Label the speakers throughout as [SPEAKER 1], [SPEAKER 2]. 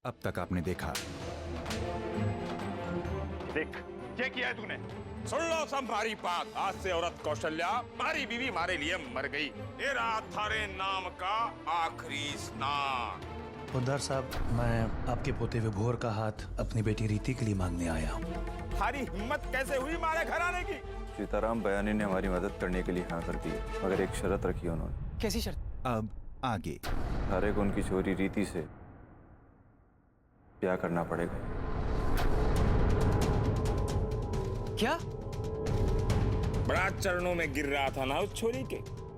[SPEAKER 1] अब तक आपने देखा।
[SPEAKER 2] देख, क्या किया है तूने?
[SPEAKER 3] सुन लो सब हमारी बात। आज से औरत कौशल्या हमारी बीवी हमारे लिए मर गई। ये रहा थारे नाम का आखिरी स्नान।
[SPEAKER 4] पोद्दार साहब, मैं आपके पोते विभोर का हाथ अपनी बेटी रीति के लिए मांगने आया हूँ।
[SPEAKER 3] थारी हिम्मत कैसे हुई हमारे घर आने की?
[SPEAKER 5] सीताराम बयानी ने हमारी मदद करने के लिए हाँ कर दी, मगर एक शर्त रखी उन्होंने।
[SPEAKER 6] कैसी शर्त?
[SPEAKER 1] अब आगे।
[SPEAKER 5] थारे को उनकी छोरी रीति से ब्याह करना पड़ेगा।
[SPEAKER 6] क्या?
[SPEAKER 3] बड़ा चरणों में गिर रहा था ना उस छोरी के।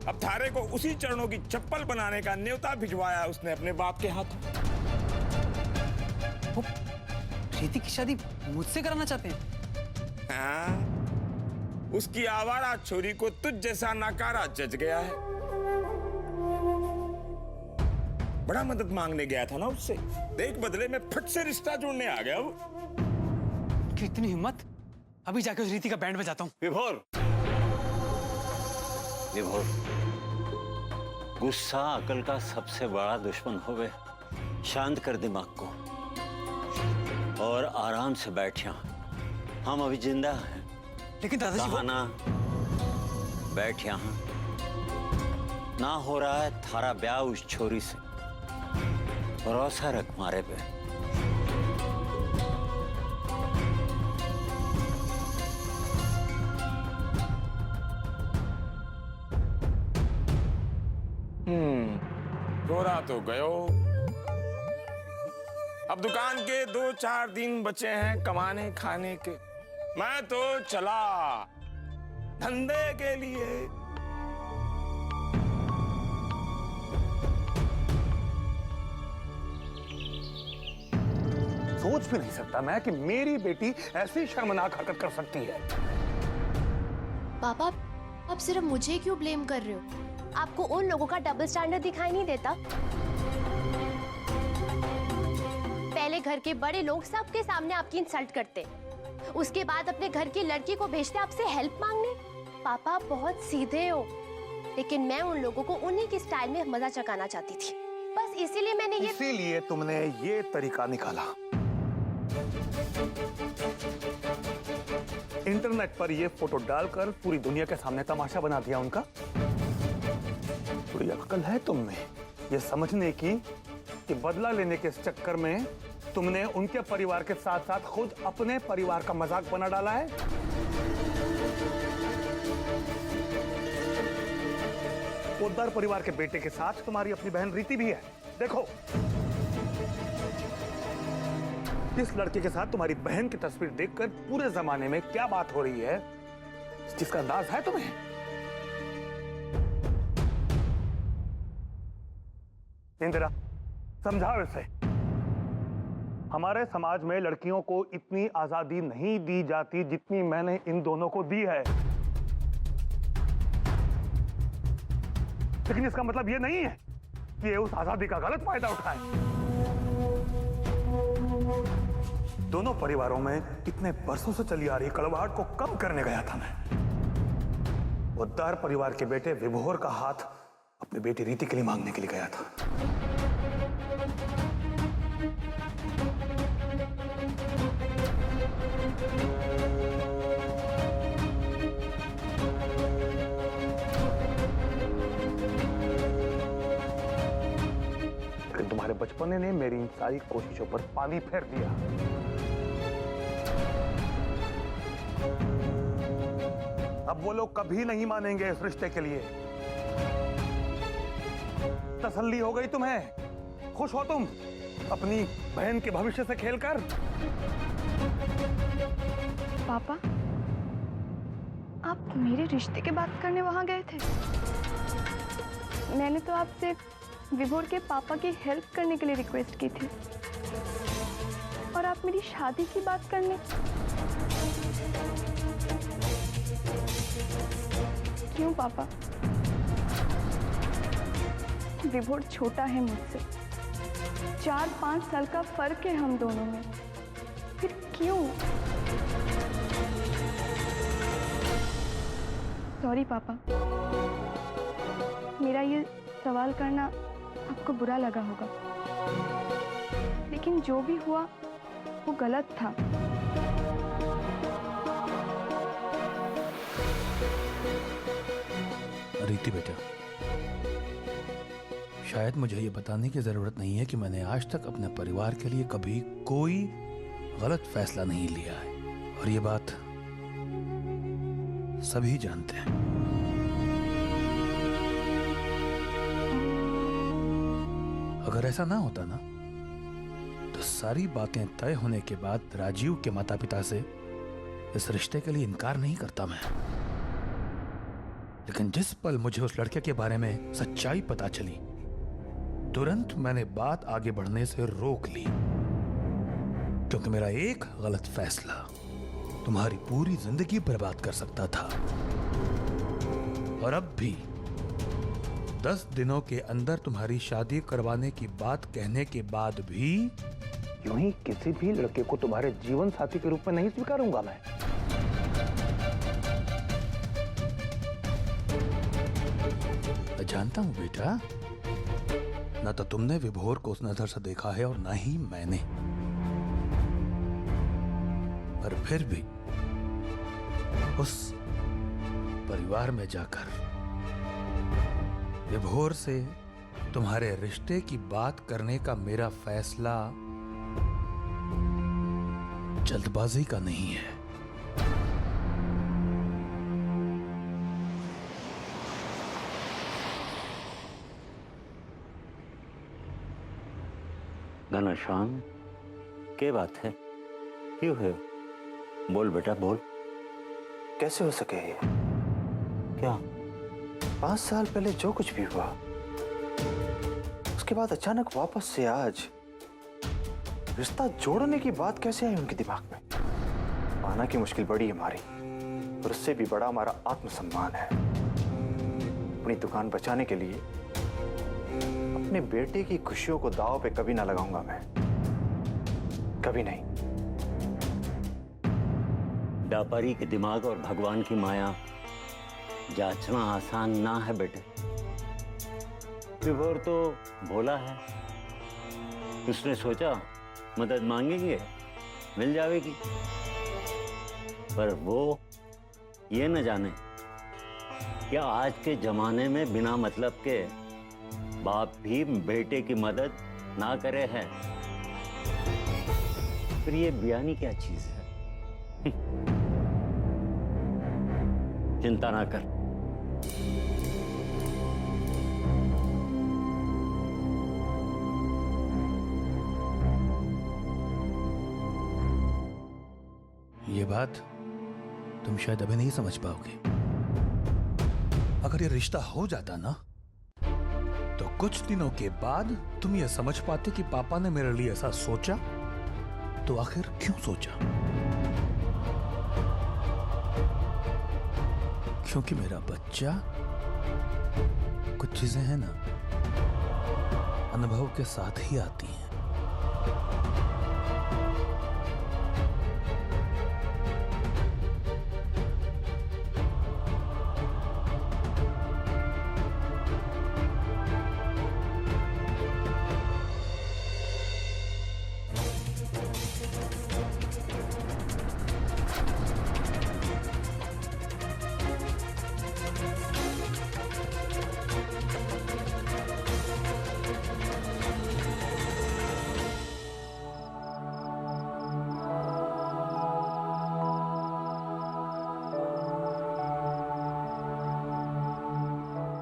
[SPEAKER 3] अब थारे को उसी चरणों की चप्पल बनाने का न्योता भिजवाया उसने अपने बाप के हाथ।
[SPEAKER 6] वो रीति की शादी मुझसे कराना चाहते हैं?
[SPEAKER 3] हाँ, उसकी आवारा छोरी को तुझ जैसा नकारा जज गया है। बड़ा मदद मांगने गया था ना उससे, देख बदले में फट से रिश्ता जोड़ने आ गया वो।
[SPEAKER 6] कितनी हिम्मत! अभी जाके उस रीति का बैंड बजाता हूँ।
[SPEAKER 7] विभोर, विभोर, गुस्सा अकल का सबसे बड़ा दुश्मन होवे। शांत कर दिमाग को और आराम से बैठ यहाँ। हम अभी जिंदा हैं।
[SPEAKER 6] लेकिन दादाजी
[SPEAKER 7] कहा ना, बैठ यहाँ। ना हो रहा है थारा ब्याह उस छोरी से। भरोसा रख मारे पे।
[SPEAKER 3] गोरा तो गयो। अब दुकान के 2-4 दिन बचे हैं कमाने खाने के। मैं तो चला धंधे के लिए।
[SPEAKER 2] सोच भी नहीं सकता मैं कि मेरी बेटी ऐसी शर्मनाक हरकत कर सकती है।
[SPEAKER 8] पापा, आप सिर्फ मुझे क्यों ब्लेम कर रहे हो? आपको उन लोगों का डबल स्टैंडर्ड दिखाई नहीं देता? पहले घर के बड़े लोग सबके सामने आपकी इंसल्ट करते, उसके बाद अपने घर की लड़की को भेजते आपसे हेल्प मांगने। पापा, आप बहुत सीधे हो, लेकिन मैं उन लोगों को उन्हीं के स्टाइल में मजा चकाना चाहती थी। बस इसीलिए मैंने
[SPEAKER 2] इसीलिए तुमने ये तरीका निकाला। इंटरनेट पर ये फोटो डालकर पूरी दुनिया के सामने तमाशा बना दिया उनका। थोड़ी अक्ल है तुम में ये समझने की कि बदला लेने के इस चक्कर में तुमने उनके परिवार के साथ साथ खुद अपने परिवार का मजाक बना डाला है। पोद्दार परिवार के बेटे के साथ तुम्हारी अपनी बहन रीति भी है। देखो, इस लड़के के साथ तुम्हारी बहन की तस्वीर देखकर पूरे जमाने में क्या बात हो रही है, जिसका अंदाज है तुम्हें? इंदिरा, समझाओ इसे। हमारे समाज में लड़कियों को इतनी आजादी नहीं दी जाती जितनी मैंने इन दोनों को दी है। लेकिन इसका मतलब ये नहीं है कि ये उस आजादी का गलत फायदा उठाए। दोनों परिवारों में कितने बरसों से चली आ रही कड़वाहट को कम करने गया था मैं। पोद्दार परिवार के बेटे विभोर का हाथ अपनी बेटी रीति के लिए मांगने के लिए गया था। लेकिन तुम्हारे बचपने ने मेरी इन सारी कोशिशों पर पानी फेर दिया। अब वो लोग कभी नहीं मानेंगे इस रिश्ते के लिए। तसल्ली हो गई तुम्हें? खुश हो तुम अपनी बहन के भविष्य से खेलकर?
[SPEAKER 9] पापा, आप मेरे रिश्ते की बात करने वहां गए थे? मैंने तो आपसे विभोर के पापा की हेल्प करने के लिए रिक्वेस्ट की थी, और आप मेरी शादी की बात करने। क्यों पापा? विभोर छोटा है मुझसे, 4-5 साल का फर्क है हम दोनों में, फिर क्यों? सॉरी पापा, मेरा ये सवाल करना आपको बुरा लगा होगा, लेकिन जो भी हुआ वो गलत था।
[SPEAKER 4] रीति बेटा, शायद मुझे ये बताने की जरूरत नहीं है कि मैंने आज तक अपने परिवार के लिए कभी कोई गलत फैसला नहीं लिया है, और ये बात सभी जानते हैं। अगर ऐसा ना होता ना, तो सारी बातें तय होने के बाद राजीव के माता पिता से इस रिश्ते के लिए इनकार नहीं करता मैं। लेकिन जिस पल मुझे उस लड़के के बारे में सच्चाई पता चली, तुरंत मैंने बात आगे बढ़ने से रोक ली, क्योंकि मेरा एक गलत फैसला तुम्हारी पूरी जिंदगी बर्बाद कर सकता था। और अब भी 10 दिनों के अंदर तुम्हारी शादी करवाने की बात कहने के बाद भी
[SPEAKER 2] यूं ही किसी भी लड़के को तुम्हारे जीवन साथी के रूप में नहीं स्वीकारूंगा मैं।
[SPEAKER 4] मैं जानता हूं बेटा, ना तो तुमने विभोर को उस नजर से देखा है और ना ही मैंने, पर फिर भी उस परिवार में जाकर विभोर से तुम्हारे रिश्ते की बात करने का मेरा फैसला जल्दबाजी का नहीं है।
[SPEAKER 7] घनश्याम, क्या बात है? क्यों है? बोल बेटा बोल।
[SPEAKER 2] कैसे हो सके ये?
[SPEAKER 7] क्या?
[SPEAKER 2] 5 साल पहले जो कुछ भी हुआ, उसके बाद अचानक वापस से आज रिश्ता जोड़ने की बात कैसे आई उनके दिमाग में? माना कि मुश्किल बड़ी है हमारी, और उससे भी बड़ा हमारा आत्मसम्मान है। अपनी दुकान बचाने के लिए अपने बेटे की खुशियों को दांव पे कभी ना लगाऊंगा मैं, कभी नहीं।
[SPEAKER 7] व्यापारी के दिमाग और भगवान की माया जांचना आसान ना है बेटे। विभोर तो भोला है, उसने सोचा मदद मांगेंगे मिल जाएगी, पर वो ये न जाने कि आज के जमाने में बिना मतलब के बाप भी बेटे की मदद ना करे है। फिर ये बयानी क्या चीज है? चिंता ना कर,
[SPEAKER 4] ये बात तुम शायद अभी नहीं समझ पाओगे। अगर ये रिश्ता हो जाता ना, तो कुछ दिनों के बाद तुम ये समझ पाते कि पापा ने मेरे लिए ऐसा सोचा तो आखिर क्यों सोचा। क्योंकि मेरा बच्चा, कुछ चीजें हैं ना अनुभव के साथ ही आती हैं।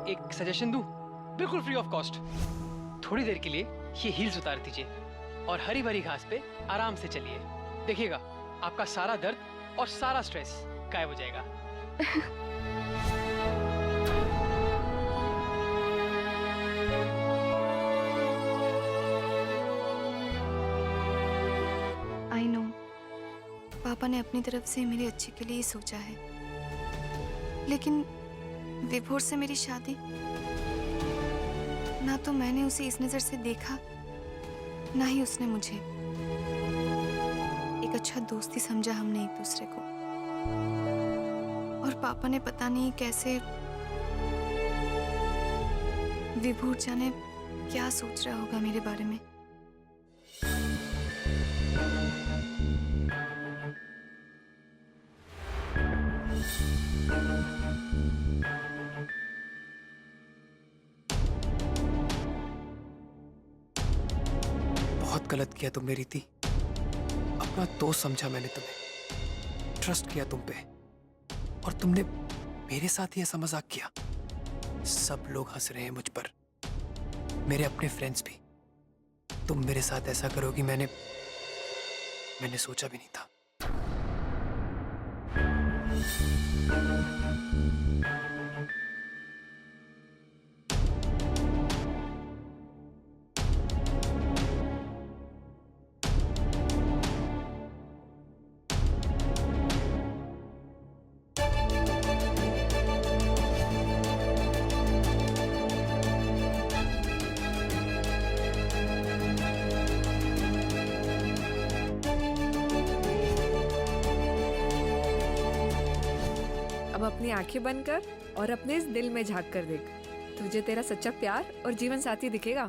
[SPEAKER 6] एक सजेशन दूं, बिल्कुल फ्री ऑफ कॉस्ट। थोड़ी देर के लिए ये हील्स उतार दीजिए और हरी भरी घास पे आराम से चलिए। देखिएगा आपका सारा दर्द और सारा स्ट्रेस गायब हो जाएगा।
[SPEAKER 9] आई नो, पापा ने अपनी तरफ से मेरे अच्छे के लिए ही सोचा है, लेकिन विभोर से मेरी शादी, ना तो मैंने उसे इस नजर से देखा, ना ही उसने मुझे। एक अच्छा दोस्ती समझा हमने एक दूसरे को, और पापा ने पता नहीं कैसे, विभोर जाने क्या सोच रहा होगा मेरे बारे में।
[SPEAKER 10] बहुत गलत किया तुमने रीति। अपना दोस्त समझा मैंने तुम्हें, ट्रस्ट किया तुम पे, और तुमने मेरे साथ ही ऐसा मजाक किया। सब लोग हंस रहे हैं मुझ पर, मेरे अपने फ्रेंड्स भी। तुम मेरे साथ ऐसा करोगी मैंने सोचा भी नहीं था।
[SPEAKER 11] अब अपनी आंखें बंद कर और अपने इस दिल में झांक कर देख, तुझे तेरा सच्चा प्यार और जीवन साथी दिखेगा।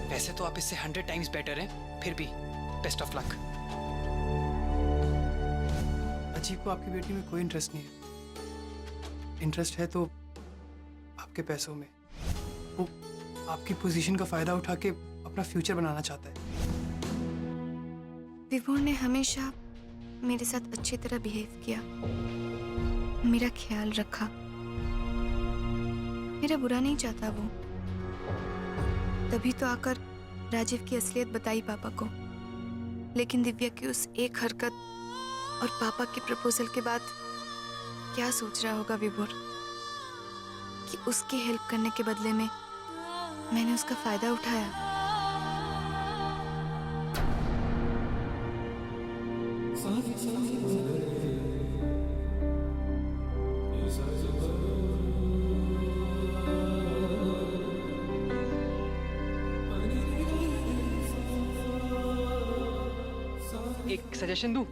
[SPEAKER 6] वैसे तो आप इससे 100 टाइम्स बेटर हैं, फिर भी बेस्ट ऑफ लक।
[SPEAKER 10] अजीब को आपकी बेटी में कोई इंटरेस्ट नहीं है। इंटरेस्ट है तो आपके पैसों में। वो आपकी पोजीशन का फायदा उठा के अपना फ्यूचर बनाना चाहता है।
[SPEAKER 9] विभोर ने हमेशा मेरे साथ अच्छी तरह बिहेव किया, मेरा ख्याल रखा, मेरा बुरा नहीं चाहता वो। तभी तो आकर राजीव की असलियत बताई पापा को। लेकिन दिव्या की उस एक हरकत और पापा के प्रपोजल के बाद क्या सोच रहा होगा विभोर कि उसकी हेल्प करने के बदले में मैंने उसका फायदा उठाया।
[SPEAKER 6] एक सजेशन दूं,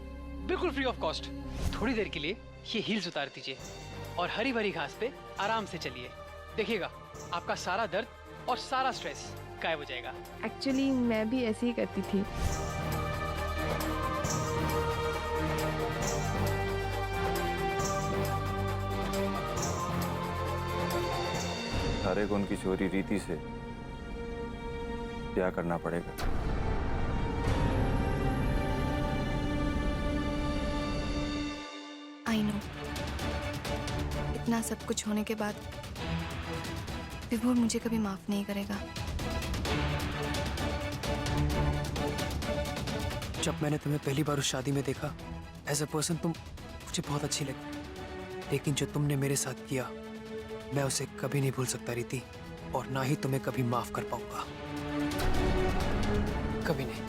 [SPEAKER 6] बिल्कुल फ्री ऑफ कॉस्ट। थोड़ी देर के लिए ये हील्स उतार दीजिए और हरी भरी घास पे आराम से चलिए। देखिएगा आपका सारा दर्द और सारा स्ट्रेस गायब हो जाएगा।
[SPEAKER 11] एक्चुअली मैं भी ऐसे ही करती थी।
[SPEAKER 5] सारे को उनकी छोरी रीति से क्या करना पड़ेगा।
[SPEAKER 9] आई नो, इतना सब कुछ होने के बाद विभोर मुझे कभी माफ नहीं करेगा।
[SPEAKER 10] जब मैंने तुम्हें पहली बार उस शादी में देखा, एज अ पर्सन तुम मुझे बहुत अच्छी लगी। लेकिन जो तुमने मेरे साथ किया, मैं उसे कभी नहीं भूल सकता रीति, और ना ही तुम्हें कभी माफ कर पाऊंगा। कभी नहीं।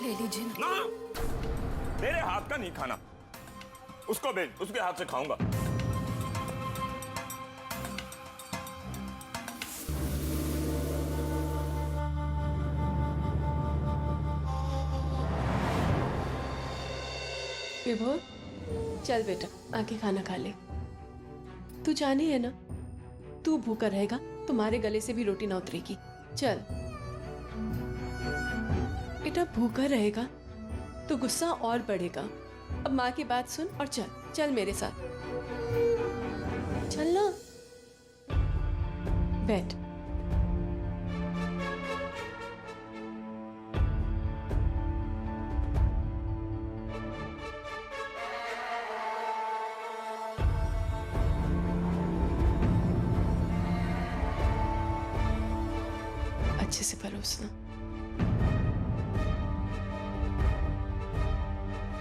[SPEAKER 9] ले लीजिए ना।
[SPEAKER 3] मेरे हाथ का नहीं खाना, उसको भेज, उसके हाथ से खाऊंगा।
[SPEAKER 12] विभोर, चल बेटा, आके खाना खा ले। तू जानी है ना, तू भूखा रहेगा तुम्हारे गले से भी रोटी ना उतरेगी। चल बेटा, भूखा रहेगा तो गुस्सा और बढ़ेगा। अब माँ की बात सुन और चल, चल मेरे साथ। चल ना, बैठ। अच्छे से परोसना।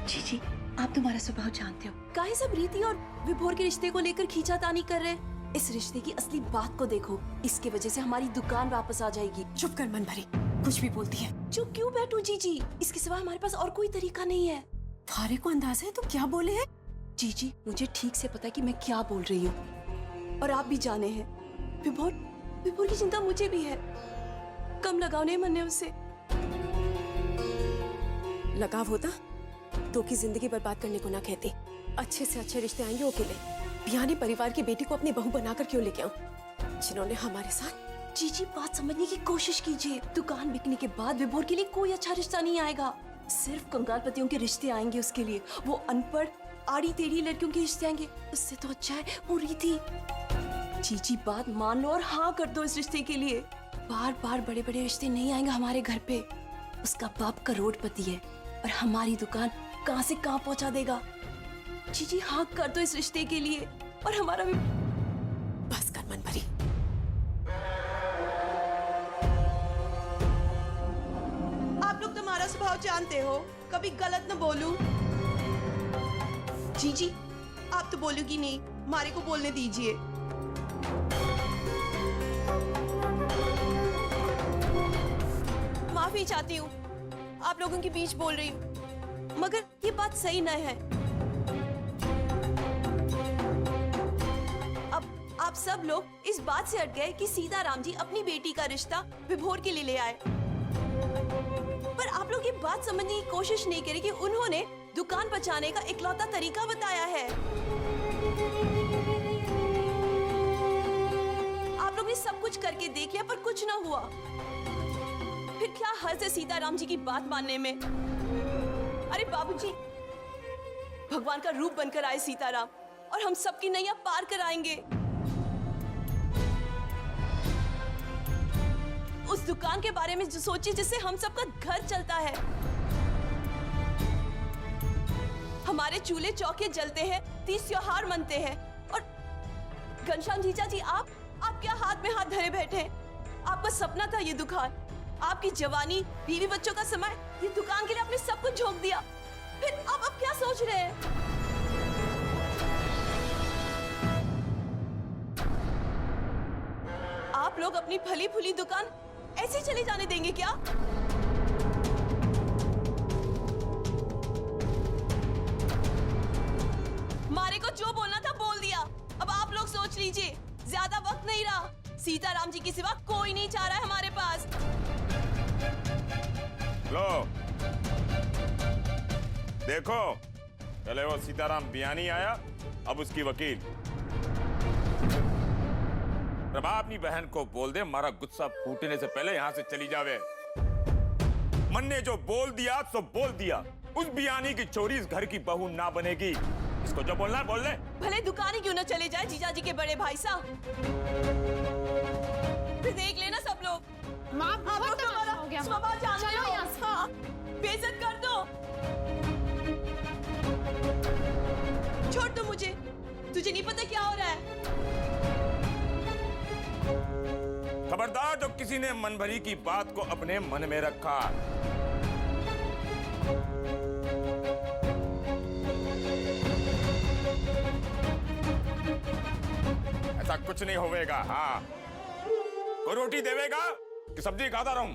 [SPEAKER 13] जीजी, आप तुम्हारा स्वभाव जानते हो। काहे सब रीति और विभोर के रिश्ते को लेकर खींचातानी कर रहे हैं? इस रिश्ते की असली बात को देखो। इसके वजह से हमारी दुकान वापस आ जाएगी। चुप कर मन भरी, कुछ भी बोलती है। चुप क्यों बैठूं जीजी? इसके सिवा हमारे पास और कोई तरीका नहीं है। थारे को अंदाजा है तुम क्या बोले हैं? जीजी, मुझे ठीक से पता है कि मैं क्या बोल रही हूँ, और आप भी जाने हैं। विभोर की चिंता मुझे भी है। कम लगाव नहीं मन्ने उससे। लगाव होता तो की जिंदगी बर्बाद करने को ना कहती। अच्छे से अच्छे रिश्ते आएंगे अकेले। बिहानी परिवार की बेटी को अपनी बहू बनाकर क्यों लेके आऊं, जिन्होंने हमारे साथ। जीजी, बात समझने की कोशिश कीजिए। दुकान बिकने के बाद विभोर के लिए कोई अच्छा रिश्ता नहीं आएगा। सिर्फ कंगालपतियों के रिश्ते आएंगे उसके लिए। वो अनपढ़ आड़ी टेढ़ी लड़कियों के रिश्ते आएंगे। उससे तो अच्छा है वो रीति। जीजी, बात मान लो और हाँ कर दो इस रिश्ते के लिए। बार बार बड़े बड़े रिश्ते नहीं आएंगे हमारे घर पे। उसका बाप करोड़पति है और हमारी दुकान कहां से कहां पहुंचा देगा। जीजी, हाँ कर दो इस रिश्ते के लिए, और हमारा भी। बस कर मन भरी। आप लोग तुम्हारा स्वभाव जानते हो, कभी गलत न बोलूं। जीजी, आप तो बोलोगी नहीं, मारे को बोलने दीजिए। माफी चाहती हूँ, आप लोगों के बीच बोल रही हूँ, मगर ये बात सही न है। अब आप सब लोग इस बात से अट गए कि सीताराम जी अपनी बेटी का रिश्ता विभोर के लिए ले आए, पर आप लोग ये बात समझने की कोशिश नहीं करें कि उन्होंने दुकान बचाने का इकलौता तरीका बताया है। आप लोग ने सब कुछ करके देख लिया पर कुछ ना हुआ। फिर क्या हर्ज है सीताराम जी की बात मानने में? अरे बाबूजी, भगवान का रूप बनकर आए सीताराम, और हम सबकी नैया पार कराएंगे। उस दुकान के बारे में जो सोचिए जिससे हम सबका घर चलता है। हमारे चूल्हे चौके जलते हैं, 30 त्योहार मनते हैं, और घनश्याम जीजा जी आप क्या हाथ में हाथ धरे बैठे हैं? आपका सपना था ये दुकान, आपकी जवानी, बीवी बच्चों का समय, ये दुकान के लिए आपने सब कुछ झोंक दिया। फिर अब क्या सोच रहे हैं? आप लोग अपनी भली भुली दुकान ऐसे चले जाने देंगे क्या? मारे को जो बोलना था बोल दिया। अब आप लोग सोच लीजिए, ज्यादा वक्त नहीं रहा। सीताराम जी के सिवा कोई नहीं चाह रहा है हमारे पास।
[SPEAKER 3] लो देखो, पहले वो सीताराम बियानी आया, अब उसकी वकील। प्रभा अपनी बहन को बोल दे मारा गुस्सा फूटने से पहले यहाँ से चली जावे। मन ने जो बोल दिया सो बोल दिया। उस बियानी की चोरी इस घर की बहू ना बनेगी। इसको जो बोलना है बोल ले। भले दुकान ही क्यों ना चले जाए जीजा जी के बड़े भाई साहब। फिर देख लेना सब लोग।
[SPEAKER 8] माँ,
[SPEAKER 3] आप लोग हमारा स्वभाव जानते हो। हाँ, बेइज्जत कर दो। छोड़ दो मुझे, तुझे नहीं पता क्या हो रहा है। खबरदार जो किसी ने मनभरी की बात को अपने मन में रखा। ऐसा कुछ नहीं होवेगा। हाँ, कोई रोटी देवेगा कि सब्जी खाता रहूं?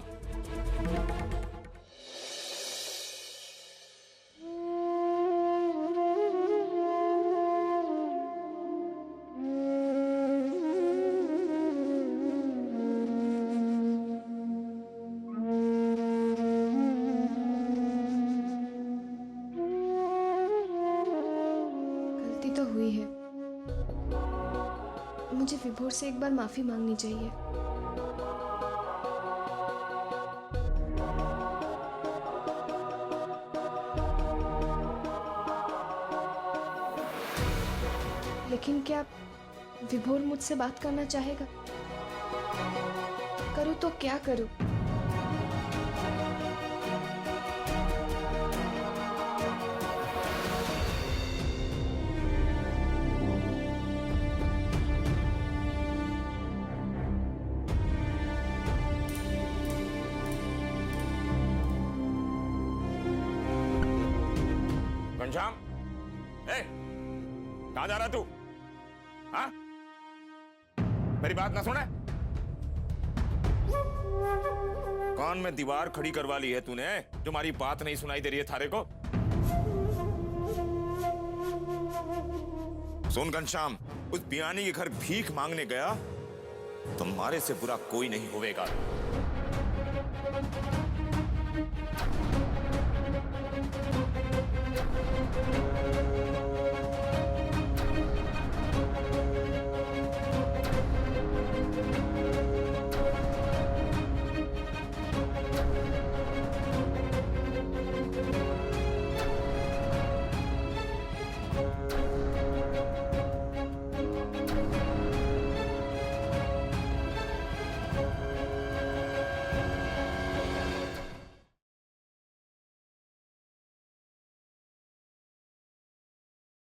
[SPEAKER 9] गलती तो हुई है, मुझे विभोर से एक बार माफी मांगनी चाहिए। लेकिन क्या विभोर मुझसे बात करना चाहेगा? करूं तो क्या करूं?
[SPEAKER 3] घनश्याम, ए, कहां जा रहा तू? हाँ? मेरी बात ना सुने? कान में दीवार खड़ी करवा ली है तूने, जो हमारी बात नहीं सुनाई दे रही है थारे को? सुन घनश्याम, उस बियानी के घर भीख मांगने गया, तुम्हारे से बुरा कोई नहीं होवेगा।